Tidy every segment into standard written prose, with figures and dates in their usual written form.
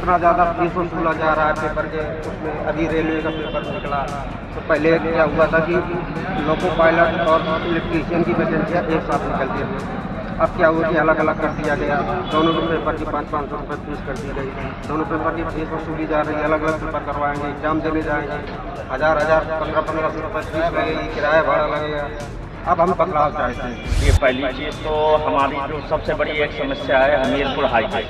इतना ज़्यादा फीस वसूला जा रहा है पेपर के उसमें। अभी रेलवे का पेपर निकला तो पहले क्या हुआ था कि लोको पायलट और इलेक्ट्रीशियन की वैकेंसियाँ एक साथ निकलती थी। अब क्या हुआ कि अलग अलग कर दिया गया, दोनों पेपर की 500-500 रुपये फीस कर दी गई, दोनों पेपर की फीस वसूली जा रही है। अलग अलग पेपर करवाएंगे, एग्जाम देने जाएंगे, हज़ार 1500 रुपये फीस लगेगी, किराया भाड़ा लगेगा। अब हम बदलाव चाहते हैं। ये पहली चीज़ तो हमारी जो सबसे बड़ी एक समस्या है हमीरपुर हाईवे,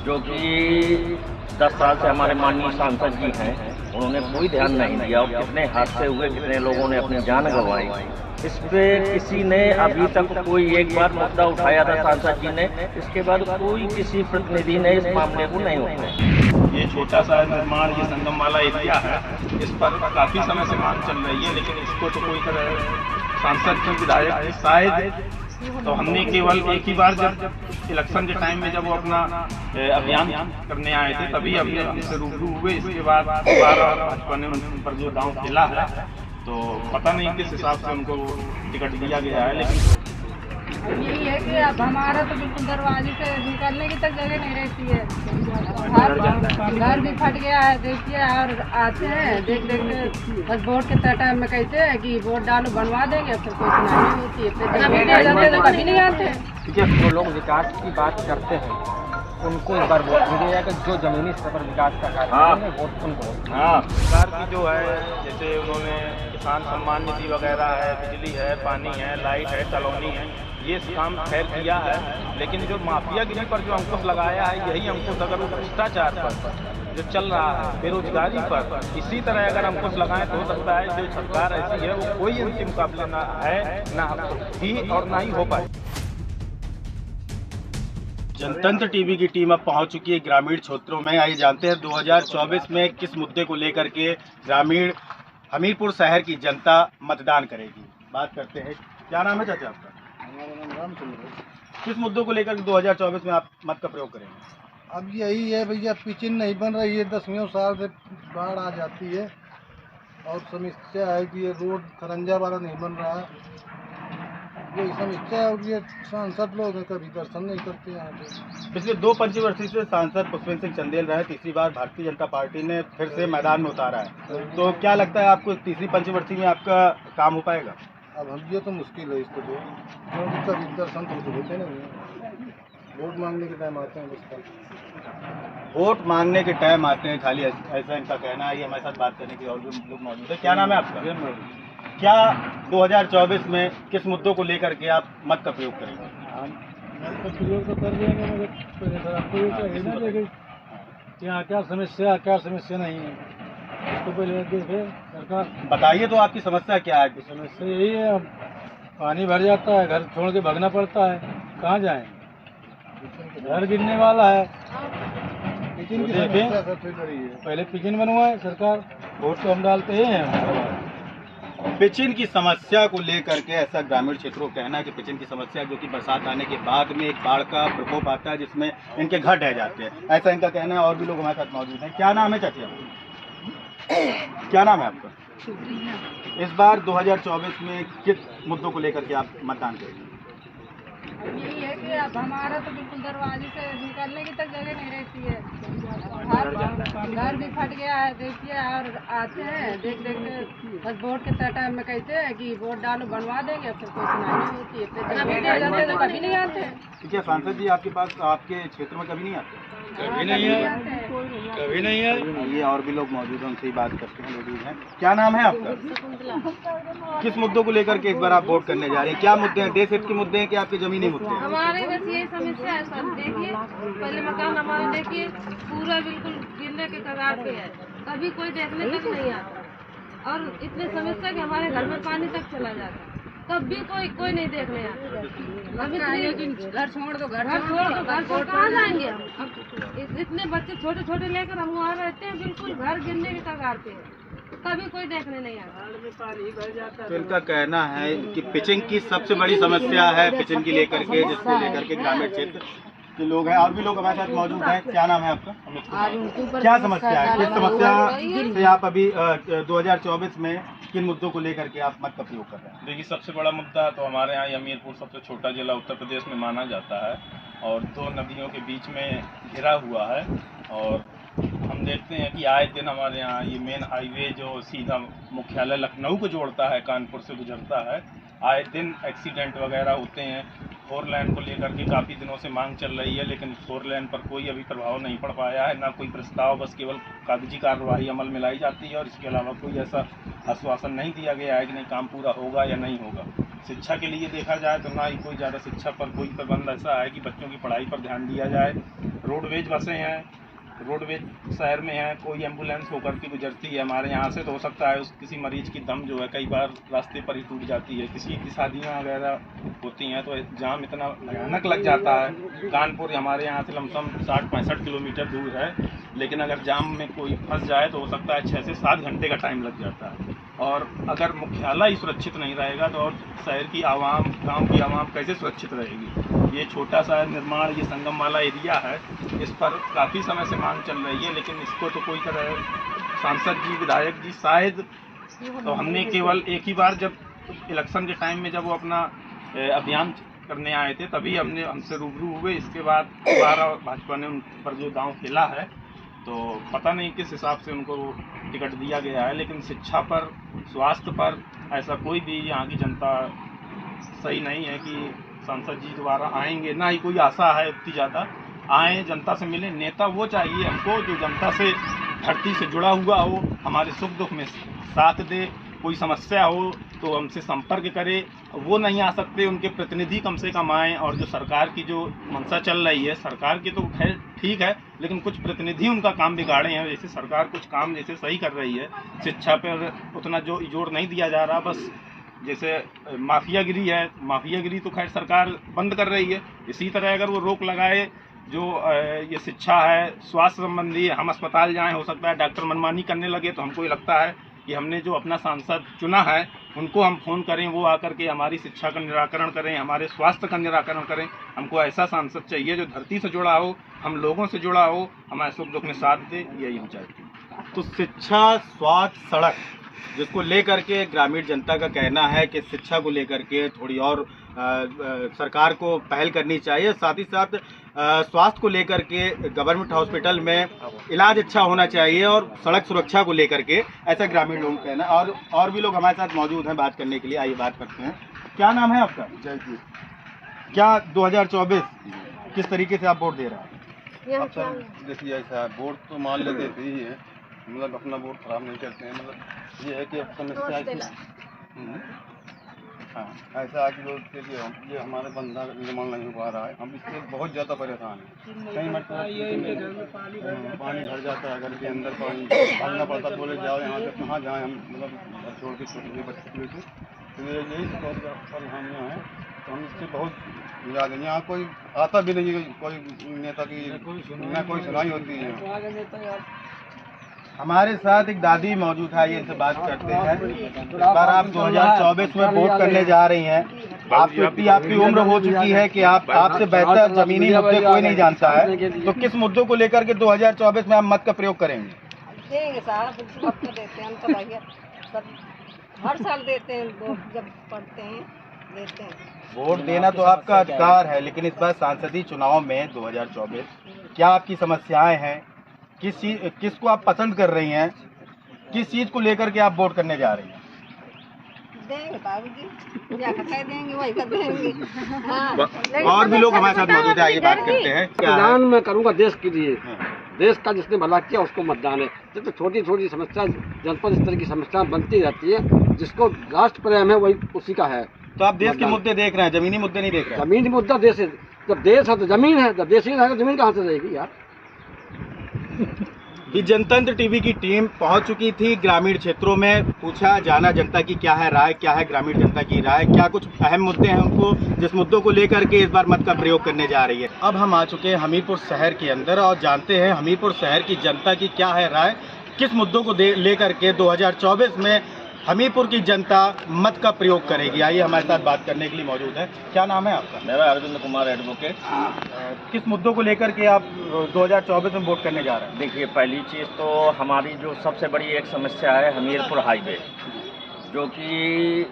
जो कि 10 साल से हमारे माननीय सांसद जी हैं, उन्होंने कोई ध्यान नहीं दिया और कितने हादसे हुए, कितने लोगों ने अपनी जान गंवाई। इस पे किसी ने अभी तक कोई एक बार मुद्दा उठाया था सांसद जी ने, इसके बाद कोई किसी प्रतिनिधि ने इस मामले को नहीं उठाया। ये छोटा सा निर्माण, ये संगम वाला एरिया है, इस पर काफ़ी समय से मांग चल रही है, लेकिन इसको तो कोई तरह सांसद के विधायक शायद, तो हमने केवल एक ही बार जब इलेक्शन के टाइम में जब वो अपना अभियान करने आए थे तभी हमने उनसे रूबरू हुए। इसके बाद दोबारा भाजपा ने उन पर जो दांव खेला है, तो पता नहीं किस हिसाब से उनको टिकट दिया गया है। लेकिन यही है कि अब हमारा तो बिल्कुल दरवाजे से निकलने की तक जगह नहीं रहती है। घर भी फट गया है देखिए, और आते हैं देख के बस वोट के टाइम में कहते हैं कि वोट डालो बनवा देंगे, फिर कोई सुनाई नहीं होती है, फिर जब नहीं जाते तो कभी नहीं आते। जो लोग विकास की बात करते हैं उनको एक बार वोट दीजिएगा कि जो जमीनी स्तर पर विकास का कार्य है वोट उनको। सरकार की जो है, जैसे उन्होंने किसान सम्मान निधि वगैरह है, बिजली है, पानी है, लाइट है, कॉलोनी है, ये काम खैर किया है, लेकिन जो माफियागिरी पर जो अंकुश लगाया है, यही अंकुश अगर भ्रष्टाचार पर जो चल रहा है, बेरोजगारी पर, इसी तरह अगर अंकुश लगाएं तो हो सकता है जो सरकार ऐसी है वो कोई इनके मुकाबले ना है, ना ही और ना ही हो पाए। जनतंत्र टीवी की टीम अब पहुंच चुकी है ग्रामीण क्षेत्रों में। आइए जानते हैं 2024 में किस मुद्दे को लेकर के ग्रामीण हमीरपुर शहर की जनता मतदान करेगी। बात करते हैं, क्या नाम है चाचा आपका? हमारा नाम रामचंद्र है। किस मुद्दों को लेकर 2024 में आप मत का प्रयोग करेंगे? अब यही है भैया, पिचिन नहीं बन रही है, 10वें साल से बाढ़ आ जाती है, और समस्या है कि ये रोड खरंजा वाला नहीं बन रहा है, यही समस्या है। और ये सांसद लोग हैं, कभी दर्शन नहीं करते यहाँ पे। पिछले 2 पंचवर्षीय से सांसद पुष्पेंद्र सिंह चंदेल रहे, तीसरी बार भारतीय जनता पार्टी ने फिर से मैदान में उतारा है, तो क्या लगता है आपको तीसरी पंचवर्षीय में आपका काम हो पाएगा? अब हम ये तो मुश्किल है इसको, क्योंकि कभी दर्शन तो होते नहीं है, वोट मांगने के टाइम आते हैं बस। वोट मांगने के टाइम आते हैं खाली, ऐसा इनका कहना है। ये हमारे साथ बात करने के और भी लोग मौजूद है। क्या नाम है आपका? क्या 2024 में किस मुद्दों को लेकर के आप मत का प्रयोग करेंगे? तो प्रयोग तो कर देंगे, मगर पहले सर आपको ये चाहिए ना देखे यहाँ क्या समस्या नहीं है, इसको पहले देखे सरकार। बताइए तो आपकी समस्या क्या है? समस्या यही है, अब पानी भर जाता है, घर छोड़ के भागना पड़ता है, कहाँ जाएं? घर गिरने वाला है, पिचिन की समस्या सबसे बड़ी है। पहले पिचिन बनवाए सरकार, वोट तो हम डालते ही हैं। पिचिन की समस्या को लेकर के ऐसा ग्रामीण क्षेत्रों का कहना है कि पिचिन की समस्या, जो कि बरसात आने के बाद में एक बाढ़ का प्रकोप आता है जिसमें इनके घर ढह जाते हैं, ऐसा इनका कहना है। और भी लोग हमारे साथ मौजूद हैं। क्या नाम है चाची आपका? क्या नाम है आपका? इस बार 2024 में किस मुद्दों को लेकर के आप मतदान करेंगे? यही है कि अब हमारा तो बिल्कुल दरवाजे से निकलने की तक जगह नहीं रहती है। घर भी फट गया है देखिए, और आते हैं देख के बस वोट के टाइम में कहते हैं कि वोट डालो बनवा देंगे, फिर कोई सुनाई नहीं होती है, फिर जब नहीं जाते तो कभी नहीं आते। क्या सांसद जी आपके पास, आपके क्षेत्र में कभी नहीं आते? कभी नहीं है, कभी नहीं है। ये और भी लोग मौजूद हैं, उनसे ही बात करते हैं। मौजूद हैं। क्या नाम है आपका? किस मुद्दों को लेकर के इस बार आप वोट करने जा रहे हैं? क्या मुद्दे हैं? देश हित के मुद्दे हैं कि आपके जमीनी मुद्दे हैं? हमारे बस यही समस्या है सर। देखिए पहले मकान हमारे देखिए पूरा बिल्कुल गिरने के कगार पे है, कभी कोई देखने तक नहीं आता, और इतनी समस्या कि हमारे घर में पानी तक चला जाता है, तब भी कोई नहीं देखने आता। घर छोड़ दो, घर छोड़ कहाँ जाएंगे हम? अब इतने बच्चे छोटे छोटे लेकर हम वहाँ रहते हैं, बिल्कुल घर गिरने के कगार पे है, कभी कोई देखने नहीं आता। तो इनका कहना है कि पिचिंग की सबसे बड़ी समस्या है, पिचिंग की लेकर के, जिसको लेकर के ग्रामीण क्षेत्र के लोग हैं। और भी लोग हमारे साथ मौजूद हैं। क्या नाम है आपका? क्या समस्या है? किस समस्या से आप अभी 2024 में किन मुद्दों को लेकर के आप मत का प्रयोग कर रहे हैं? देखिए, सबसे बड़ा मुद्दा तो हमारे यहाँ हमीरपुर सबसे छोटा जिला उत्तर प्रदेश में माना जाता है और 2 नदियों के बीच में घिरा हुआ है, और हम देखते हैं कि आए दिन हमारे यहाँ ये मेन हाईवे जो सीधा मुख्यालय लखनऊ को जोड़ता है, कानपुर से गुजरता है, आए दिन एक्सीडेंट वगैरह होते हैं। 4 लेन को लेकर के काफ़ी दिनों से मांग चल रही है, लेकिन 4 लेन पर कोई अभी प्रभाव नहीं पड़ पाया है, ना कोई प्रस्ताव, बस केवल कागजी कार्रवाई अमल में लाई जाती है और इसके अलावा कोई ऐसा आश्वासन नहीं दिया गया है कि नहीं काम पूरा होगा या नहीं होगा। शिक्षा के लिए देखा जाए तो ना ही कोई ज़्यादा शिक्षा पर कोई प्रबंध ऐसा है कि बच्चों की पढ़ाई पर ध्यान दिया जाए। रोडवेज बसें हैं, रोडवेज शहर में है, कोई एम्बुलेंस होकर के गुजरती है हमारे यहाँ से तो हो सकता है उस किसी मरीज की दम जो है कई बार रास्ते पर ही टूट जाती है। किसी की शादियाँ वगैरह होती हैं तो जाम इतना भयानक लग जाता है। कानपुर हमारे यहाँ से लमसम 60-65 किलोमीटर दूर है, लेकिन अगर जाम में कोई फंस जाए तो हो सकता है 6 से 7 घंटे का टाइम लग जाता है। और अगर मुख्यालय ही सुरक्षित नहीं रहेगा तो और शहर की आवाम, गांव की आवाम कैसे सुरक्षित रहेगी। ये छोटा सा निर्माण, ये संगम वाला एरिया है, इस पर काफ़ी समय से मांग चल रही है, लेकिन इसको तो कोई तरह सांसद जी, विधायक जी शायद, तो हमने केवल एक ही बार जब इलेक्शन के टाइम में जब वो अपना अभियान करने आए थे तभी हमसे रूबरू हुए। इसके बाद दोबारा भाजपा ने उन पर जो दांव खेला है तो पता नहीं किस हिसाब से उनको टिकट दिया गया है, लेकिन शिक्षा पर, स्वास्थ्य पर ऐसा कोई भी यहाँ की जनता सही नहीं है कि सांसद जी दोबारा आएंगे, ना ही कोई आशा है उतनी ज़्यादा। आए, जनता से मिले, नेता वो चाहिए हमको जो जनता से, धरती से जुड़ा हुआ हो, हमारे सुख दुख में साथ दे, कोई समस्या हो तो हमसे संपर्क करे। वो नहीं आ सकते, उनके प्रतिनिधि कम से कम आएँ। और जो सरकार की जो मंशा चल रही है, सरकार की तो खैर ठीक है, लेकिन कुछ प्रतिनिधि उनका काम बिगाड़े हैं। जैसे सरकार कुछ काम जैसे सही कर रही है, शिक्षा पर उतना जो जोर नहीं दिया जा रहा, बस जैसे माफियागिरी है, माफियागिरी तो खैर सरकार बंद कर रही है। इसी तरह अगर वो रोक लगाए, जो ये शिक्षा है, स्वास्थ्य संबंधी, हम अस्पताल जाएं, हो सकता है डॉक्टर मनमानी करने लगे, तो हमको ये लगता है कि हमने जो अपना सांसद चुना है उनको हम फ़ोन करें, वो आकर के हमारी शिक्षा का निराकरण करें, हमारे स्वास्थ्य का निराकरण करें। हमको ऐसा सांसद चाहिए जो धरती से जुड़ा हो, हम लोगों से जुड़ा हो, हमारे सुख दुख में साथ दे, यही हम चाहते हैं। तो शिक्षा, स्वास्थ्य, सड़क, जिसको लेकर के ग्रामीण जनता का कहना है कि शिक्षा को लेकर के थोड़ी और सरकार को पहल करनी चाहिए, साथ ही साथ स्वास्थ्य को लेकर के गवर्नमेंट हॉस्पिटल में इलाज अच्छा होना चाहिए और सड़क सुरक्षा को लेकर के, ऐसा ग्रामीण लोगों का कहना है। और भी लोग हमारे साथ मौजूद हैं बात करने के लिए, आइए बात करते हैं। क्या नाम है आपका? जयदीप। क्या 2024 किस तरीके से आप वोट दे रहे हैं? अब सर देखिए ऐसा है, वोट तो मान लेते ही है, मतलब अपना वोट खराब नहीं करते हैं। मतलब ये है कि अब समस्या हाँ ऐसा है कि ये हमारे बंधा निर्माण नहीं हो पा रहा है, हम इससे बहुत ज़्यादा परेशान हैं। कई मतलब पानी भर जाता है, घर के अंदर पानी भागना पड़ता, बोले जाओ यहाँ से कहाँ जाएँ हम, मतलब घर छोड़ के छोटे बच्चे के लिए। तो यही बहुत परेशानियाँ हैं, तो हम इससे बहुत याद है। यहाँ कोई आता भी नहीं, कोई नेता की न कोई सुनाई होती है। हमारे साथ एक दादी मौजूद है, ये इनसे बात करते हैं। इस बार आप 2024 में वोट करने जा रही हैं, आपकी उम्र हो चुकी है कि आपसे बेहतर जमीनी मुद्दे कोई नहीं जानता है, तो किस मुद्दों को लेकर के 2024 में आप मत का प्रयोग करेंगे? देंगे साहब, वक्त देते हैं हम तो भैया, सब हर साल देते हैं, वोट जब पढ़ते हैं देते हैं। वोट देना तो आपका अधिकार है, लेकिन इस बार सांसदीय चुनाव में 2024 क्या आपकी समस्याएं हैं, किसको आप पसंद कर रही हैं, किस चीज को लेकर के आप वोट करने जा रही हैं? देंगे बाबूजी, क्या कह देंगे वही कर देंगे। हाँ। और भी लोग हमारे साथ मौजूद है, ये बात करते हैं। मतदान मैं करूंगा देश के लिए, देश का जिसने भला किया उसको मतदान है। तो छोटी छोटी समस्या जनपद स्तर की समस्या बनती रहती है, जिसको राष्ट्र प्रेम है वही उसी का है। तो आप देश के मुद्दे देख रहे हैं, जमीनी मुद्दे नहीं देख रहे हैं? जमीनी मुद्दा देश है, जब देश है तो जमीन है, जब देश ही रहेगा जमीन कहाँ से रहेगी यार। जनतंत्र टीवी की टीम पहुंच चुकी थी ग्रामीण क्षेत्रों में, पूछा जाना जनता की क्या है राय, क्या है ग्रामीण जनता की राय, क्या कुछ अहम मुद्दे हैं उनको, जिस मुद्दों को लेकर के इस बार मत का प्रयोग करने जा रही है। अब हम आ चुके हैं हमीरपुर शहर के अंदर और जानते हैं हमीरपुर शहर की जनता की क्या है राय, किस मुद्दों को लेकर के 2024 में हमीरपुर की जनता मत का प्रयोग करेगी। आइए हमारे साथ बात करने के लिए मौजूद है। क्या नाम है आपका? मेरा अरविंद कुमार एडवोकेट। किस मुद्दों को लेकर के आप 2024 में वोट करने जा रहे हैं? देखिए, पहली चीज़ तो हमारी जो सबसे बड़ी एक समस्या है हमीरपुर हाईवे, जो कि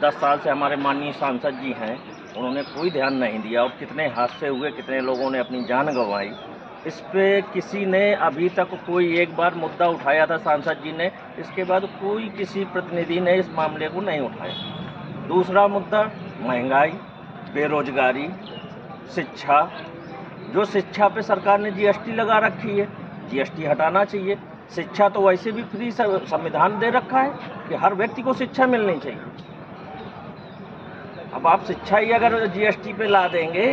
10 साल से हमारे माननीय सांसद जी हैं, उन्होंने कोई ध्यान नहीं दिया और कितने हादसे हुए, कितने लोगों ने अपनी जान गंवाई। इस पे किसी ने अभी तक कोई एक बार मुद्दा उठाया था सांसद जी ने, इसके बाद कोई किसी प्रतिनिधि ने इस मामले को नहीं उठाया। दूसरा मुद्दा महंगाई, बेरोजगारी, शिक्षा। जो शिक्षा पे सरकार ने जीएसटी लगा रखी है, जीएसटी हटाना चाहिए। शिक्षा तो वैसे भी फ्री संविधान दे रखा है कि हर व्यक्ति को शिक्षा मिलनी चाहिए। अब आप शिक्षा ही अगर जीएसटी पे ला देंगे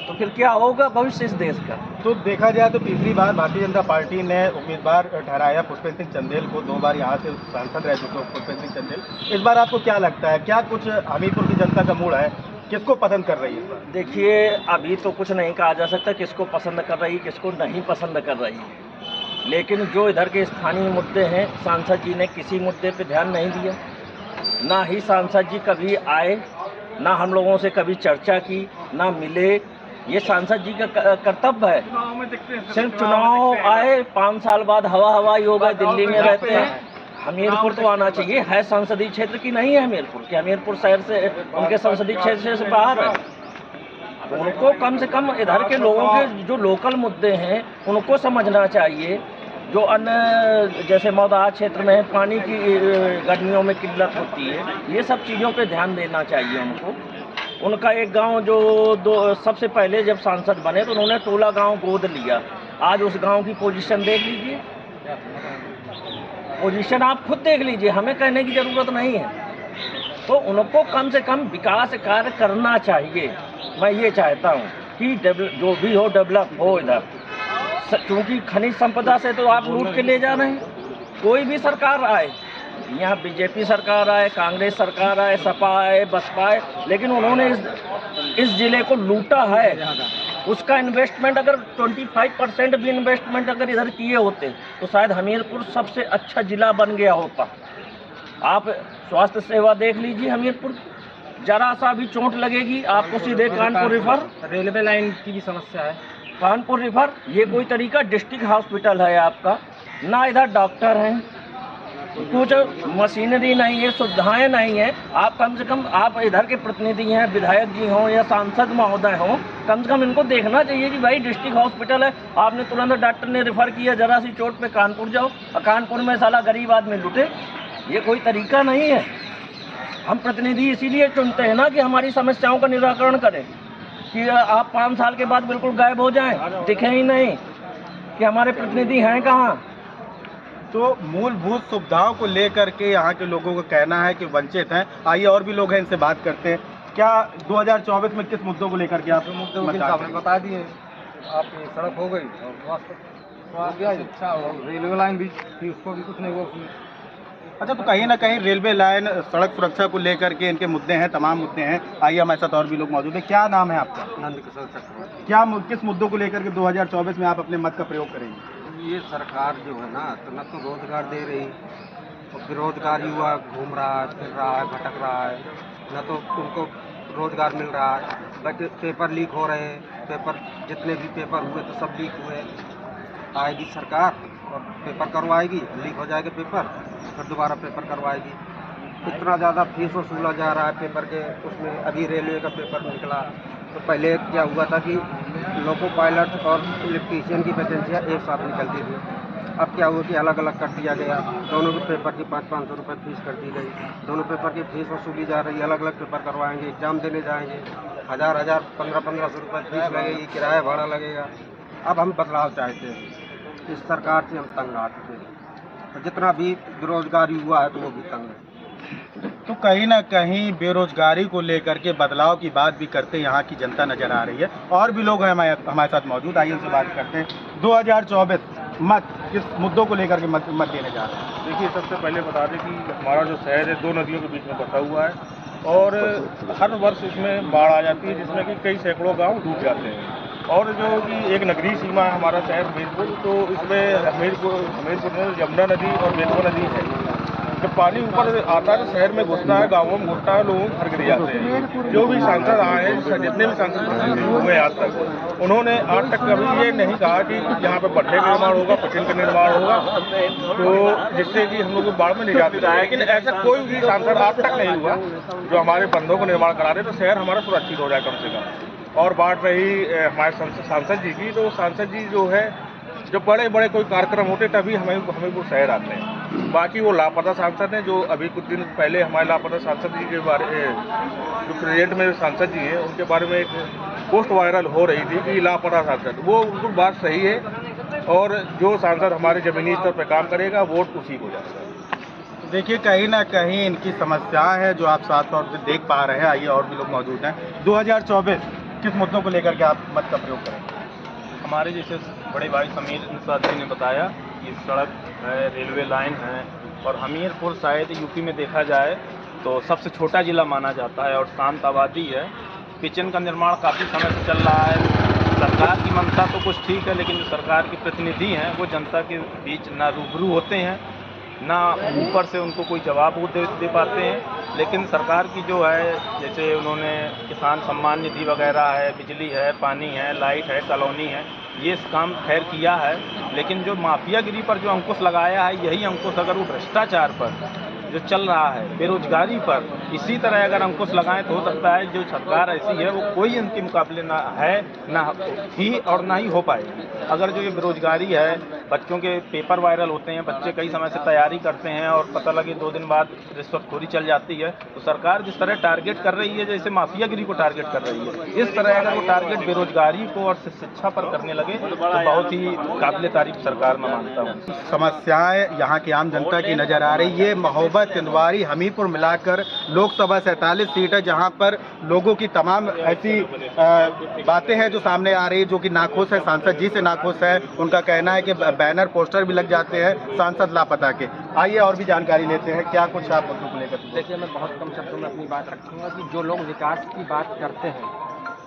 तो फिर क्या होगा भविष्य इस देश का। तो देखा जाए तो पिछली बार भारतीय जनता पार्टी ने उम्मीदवार ठहराया पुष्पेंद्र सिंह चंदेल को, 2 बार यहाँ से सांसद रह चुके पुष्पेंद्र सिंह चंदेल। इस बार आपको क्या लगता है, क्या कुछ हमीरपुर की जनता का मूड है, किसको पसंद कर रही है? देखिए, अभी तो कुछ नहीं कहा जा सकता किसको पसंद कर रही है, किसको नहीं पसंद कर रही है। लेकिन जो इधर के स्थानीय मुद्दे हैं, सांसद जी ने किसी मुद्दे पे ध्यान नहीं दिया। ना ही सांसद जी कभी आए, ना हम लोगों से कभी चर्चा की, ना मिले। ये सांसद जी का कर्तव्य है। सिर्फ चुनाव आए, 5 साल बाद हवा ही हो गए, दिल्ली में रहते हैं। हमीरपुर तो आना चाहिए। है संसदीय क्षेत्र की नहीं है हमीरपुर, कि हमीरपुर शहर से, उनके संसदीय क्षेत्र से बाहर है। तो उनको कम से कम इधर के लोगों के जो लोकल मुद्दे हैं उनको समझना चाहिए। जो अन्य जैसे मौदा क्षेत्र में पानी की गर्मियों में किल्लत होती है, ये सब चीज़ों पे ध्यान देना चाहिए उनको। उनका एक गांव जो सबसे पहले जब सांसद बने तो उन्होंने टोला गांव गोद लिया। आज उस गांव की पोजीशन देख लीजिए, पोजीशन आप खुद देख लीजिए, हमें कहने की ज़रूरत नहीं है। तो उनको कम से कम विकास कार्य करना चाहिए। मैं ये चाहता हूँ कि जो भी हो डेवलप हो इधर, क्योंकि खनिज संपदा से तो आप लूट के ले जा रहे हैं। कोई भी सरकार आए, यहाँ बीजेपी सरकार आए, कांग्रेस सरकार आए, सपा आए, बसपा आए, लेकिन उन्होंने इस जिले को लूटा है। उसका इन्वेस्टमेंट अगर 25% भी इन्वेस्टमेंट अगर इधर किए होते तो शायद हमीरपुर सबसे अच्छा जिला बन गया होता। आप स्वास्थ्य सेवा देख लीजिए हमीरपुर, जरा सा भी चोट लगेगी आपको सीधे कानपुर रिफर। रेलवे लाइन की भी समस्या है, कानपुर रिफर। ये कोई तरीका? डिस्ट्रिक्ट हॉस्पिटल है आपका, ना इधर डॉक्टर हैं, कुछ मशीनरी नहीं है, सुविधाएं नहीं है। आप कम से कम, आप इधर के प्रतिनिधि हैं, विधायक जी हों या सांसद महोदय हों, कम से कम इनको देखना चाहिए कि भाई डिस्ट्रिक्ट हॉस्पिटल है, आपने तुरंत डॉक्टर ने रिफ़र किया, जरा सी चोट पे कानपुर जाओ, और कानपुर में साला गरीब आदमी लुटे। ये कोई तरीका नहीं है। हम प्रतिनिधि इसीलिए चुनते हैं ना कि हमारी समस्याओं का निराकरण करें, कि आप 5 साल के बाद बिल्कुल गायब हो जाएं, दिखे ही नहीं कि हमारे प्रतिनिधि हैं कहाँ। तो मूलभूत सुविधाओं को लेकर के यहाँ के लोगों का कहना है कि वंचित हैं। आइए और भी लोग हैं, इनसे बात करते हैं। क्या 2024 में किस मुद्दों को लेकर के आप बता दिए? आपकी सड़क हो गई और स्वास्थ्य शिक्षा और रेलवे लाइन भी थी, उसको भी कुछ नहीं हुआ उसमें। अच्छा, तो कहीं ना कहीं रेलवे लाइन, सड़क सुरक्षा को लेकर के इनके मुद्दे हैं, तमाम मुद्दे हैं। आइए हमारे साथ और भी लोग मौजूद हैं। क्या नाम है आपका? नंदकिशोर चक्रवर्ती। क्या किस मुद्दों को लेकर के 2024 में आप अपने मत का प्रयोग करेंगे? ये सरकार जो है ना, तो न तो रोजगार दे रही, और बेरोजगार युवा घूम रहा है, फिर रहा है, भटक रहा है, न तो उनको रोजगार मिल रहा है। बट पेपर लीक हो रहे हैं, पेपर जितने भी पेपर हुए तो सब लीक हुए। आएगी सरकार और पेपर करवाएगी, लीक हो जाएगा पेपर, फिर दोबारा पेपर करवाएगी। इतना ज़्यादा फीस वसूला जा रहा है पेपर के उसमें। अभी रेलवे का पेपर निकला तो पहले क्या हुआ था कि लोको पायलट और इलेक्ट्रीशियन की वैकेंसियाँ एक साथ निकलती थी। अब क्या हुआ कि अलग अलग कर दिया गया, दोनों के पेपर की 500-500 रुपये फीस कर दी गई। दोनों पेपर की फीस वसूली जा रही है, अलग अलग पेपर करवाएंगे, एग्ज़ाम देने जाएंगे, 1000-1000, 1500-1500 रुपये फीस लगेगी, किराया भाड़ा लगेगा। अब हम बदलाव चाहते हैं, इस सरकार से हम तंग आ चुके हैं। जितना भी बेरोजगारी हुआ है तो वो भी तंग है। तो कहीं ना कहीं बेरोजगारी को लेकर के बदलाव की बात भी करते यहाँ की जनता नजर आ रही है। और भी लोग हैं हमारे साथ मौजूद, आइए उनसे बात करते हैं। 2024 मत किस मुद्दों को लेकर के मत देने जा रहे हैं? देखिए, सबसे पहले बता दें कि हमारा जो शहर है 2 नदियों के बीच में बसा हुआ है, और हर वर्ष इसमें बाढ़ आ जाती है, जिसमें कि कई सैकड़ों गाँव डूब जाते हैं। और जो कि एक नगरीय सीमा है हमारा शहर हमीरपुर, तो इसमें हमीरपुर में यमुना नदी और बेतवा नदी है। जब पानी ऊपर आता है तो शहर में घुसता है, गाँवों में घुसता है, लोगों घर गिर जाते हैं। जो भी सांसद आए हैं, जितने भी सांसद हुए आज तक, उन्होंने आज तक कभी ये नहीं कहा कि यहाँ पे पट्टे का निर्माण होगा, पटिन का निर्माण होगा, तो जिससे कि हम लोग बाढ़ में नहीं जाते हैं। लेकिन ऐसा कोई भी सांसद आज तक नहीं हुआ जो हमारे बंधों को निर्माण करा रहे, तो शहर हमारा सुरक्षित हो जाए कम से कम। और बात रही हमारे सांसद जी की, तो सांसद जी जो है जब बड़े बड़े कोई कार्यक्रम होते तभी हमीरपुर शहर आते हैं। बाकी वो लापता सांसद हैं, जो अभी कुछ दिन पहले हमारे लापता सांसद जी के बारे जो प्रेजेंट में सांसद जी हैं उनके बारे में एक पोस्ट वायरल हो रही थी कि लापता सांसद, वो बिल्कुल बात सही है। और जो सांसद हमारे ज़मीनी स्तर पर काम करेगा वोट उसी को जाएगा। देखिए, कहीं ना कहीं इनकी समस्याएं हैं जो आप साथ तौर से देख पा रहे हैं। आइए और भी लोग मौजूद हैं। 2024 किस मुद्दों को लेकर के आप मत का प्रयोग करेंगे? हमारे जैसे बड़े भाई समीर इंसाद जी ने बताया कि सड़क है, रेलवे लाइन है, और हमीरपुर शायद यूपी में देखा जाए तो सबसे छोटा ज़िला माना जाता है और शांत आबादी है। किचन का निर्माण काफ़ी समय से चल रहा है। सरकार की मंशा तो कुछ ठीक है, लेकिन जो सरकार के प्रतिनिधि हैं वो जनता के बीच ना रूबरू होते हैं, ना ऊपर से उनको कोई जवाब वो दे पाते हैं। लेकिन सरकार की जो है, जैसे उन्होंने किसान सम्मान निधि वगैरह है, बिजली है, पानी है, लाइट है, कॉलोनी है, ये काम खैर किया है। लेकिन जो माफियागिरी पर जो अंकुश लगाया है, यही अंकुश अगर वो भ्रष्टाचार पर जो चल रहा है, बेरोजगारी पर इसी तरह अगर अंकुश लगाएं तो हो सकता है जो सरकार ऐसी है वो कोई इनके मुकाबले ना है, ना थी और ना ही हो पाएगी। अगर जो ये बेरोजगारी है, बच्चों के पेपर वायरल होते हैं, बच्चे कई समय से तैयारी करते हैं और पता लगे 2 दिन बाद रिश्वतखोरी चल जाती है, तो सरकार जिस तरह टारगेट कर रही है, जैसे माफियागिरी को टारगेट कर रही है, इस तरह अगर वो टारगेट बेरोजगारी को और शिक्षा पर करने लगे तो बहुत ही काबिल तारीफ सरकार मैं मानता हूँ। समस्याएं यहाँ की आम जनता की नजर आ रही है। महोबा, तिंदवारी, हमीरपुर मिलाकर लोकसभा 47 सीट है, जहाँ पर लोगों की तमाम ऐसी बातें हैं जो सामने आ रही है, जो कि नाखुश है, सांसद जी से नाखुश है। उनका कहना है कि बैनर पोस्टर भी लग जाते हैं सांसद लापता के। आइए और भी जानकारी लेते हैं, क्या कुछ आप मुद्दों को लेकर। देखिए, मैं बहुत कम शब्दों में अपनी बात रखूंगा कि जो लोग विकास की बात करते हैं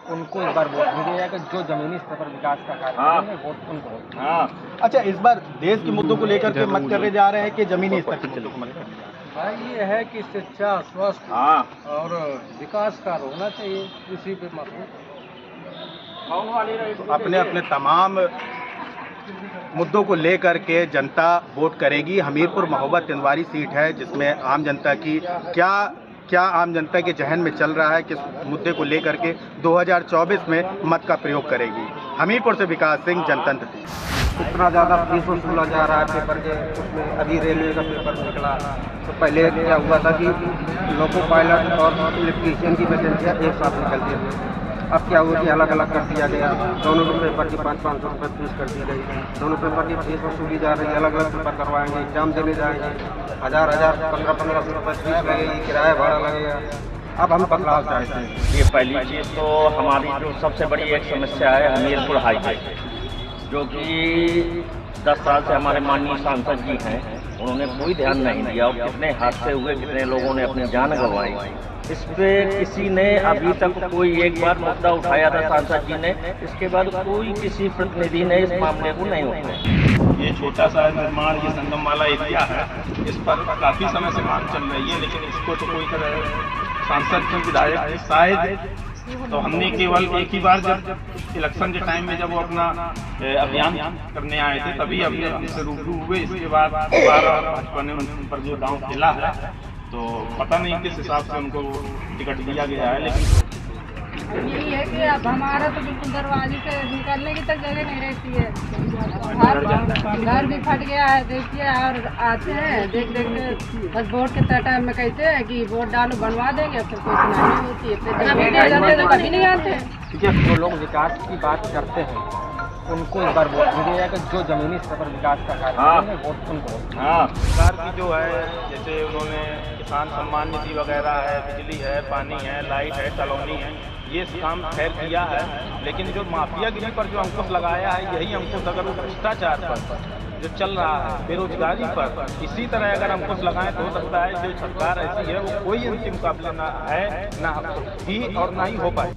उनको इस बार वोट नहीं दिया जाएगा, जो जमीनी स्तर पर विकास का कार्य करेंगे वोट उनको। अच्छा, इस बार देश के मुद्दों को लेकर के मत करने जा रहे हैं कि जमीनी स्तर के मुद्दों को मत करने? भाई ये है कि शिक्षा, स्वास्थ्य और विकास कार्य होना चाहिए, इसी पे मत हो। अपने अपने तमाम मुद्दों को लेकर के जनता वोट करेगी। हमीरपुर महोबा तिंदवारी सीट है, जिसमें आम जनता की क्या आम जनता के जहन में चल रहा है, किस मुद्दे को लेकर के 2024 में मत का प्रयोग करेगी। हमीरपुर से विकास सिंह, जनतंत्र टीवी। इतना ज़्यादा फीस वसूला जा रहा है पेपर के, उसमें अभी रेलवे का पेपर निकला। तो पहले क्या हुआ था कि लोको पायलट और इलेक्ट्रीशियन की वैकेंसियाँ एक साथ निकलती थी। अब क्या हुआ कि अलग अलग कर दिया गया, दोनों पेपर की 500-500 रुपये फीस कर दी गई। दोनों पेपर की फीस वसूली जा रही है, अलग अलग पेपर करवाएंगे, एग्जाम देने जाएंगे, 1000-1000, 1500 रुपये फीस लगेगी, किराया भाड़ा लगेगा। अब हम बदलाव चाहते हैं। ये पहली चीज़ तो हमारी जो सबसे बड़ी एक समस्या है हमीरपुर हाईवे, जो कि 10 साल से हमारे माननीय सांसद जी हैं, उन्होंने कोई ध्यान नहीं दिया और कितने हादसे हुए, कितने लोगों ने अपनी जान गंवाई। इस पे किसी ने अभी तक कोई एक बार मुद्दा उठाया था सांसद जी ने, इसके बाद कोई किसी प्रतिनिधि ने इस मामले को नहीं उठाया। ये छोटा सा निर्माण, ये संगममाला एरिया है, इस पर काफ़ी समय से मांग चल रही है, लेकिन इसको तो कोई तरह सांसद के विधायक शायद, तो हमने केवल एक ही बार जब इलेक्शन के टाइम में जब वो अपना अभियान करने आए थे तभी अभी हमसे रूबरू हुए। इसके बाद दोबारा भाजपा ने उन पर जो दांव खेला है, तो पता नहीं किस हिसाब से उनको टिकट दिया गया है। लेकिन यही है कि अब हमारा तो बिल्कुल दरवाजे से निकलने की तक जगह नहीं रहती है। घर भी फट गया है, देखिए, और आते हैं देख के बस वोट के टाइम में कहते हैं कि वोट डालो बनवा देंगे, फिर कोई सुनाई नहीं होती है, तो कभी नहीं आते। जो लोग विकास की बात करते हैं उनको इस बार वोट नहीं दिया जाएगा, जो जमीनी स्तर पर विकास का कार्य करेंगे वोट उनको। सरकार की जो है, जैसे उन्होंने किसान सम्मान निधि वगैरह है, बिजली है, पानी है, लाइट है, कॉलोनी है, ये काम खैर किया है। लेकिन जो माफियागिरी पर जो अंकुश लगाया है, यही अंकुश अगर वो भ्रष्टाचार पर जो चल रहा है, बेरोजगारी पर इसी तरह अगर अंकुश लगाएं तो हो सकता है जो सरकार ऐसी है वो कोई इनके मुकाबले ना है, ना थी और ना ही हो पाए।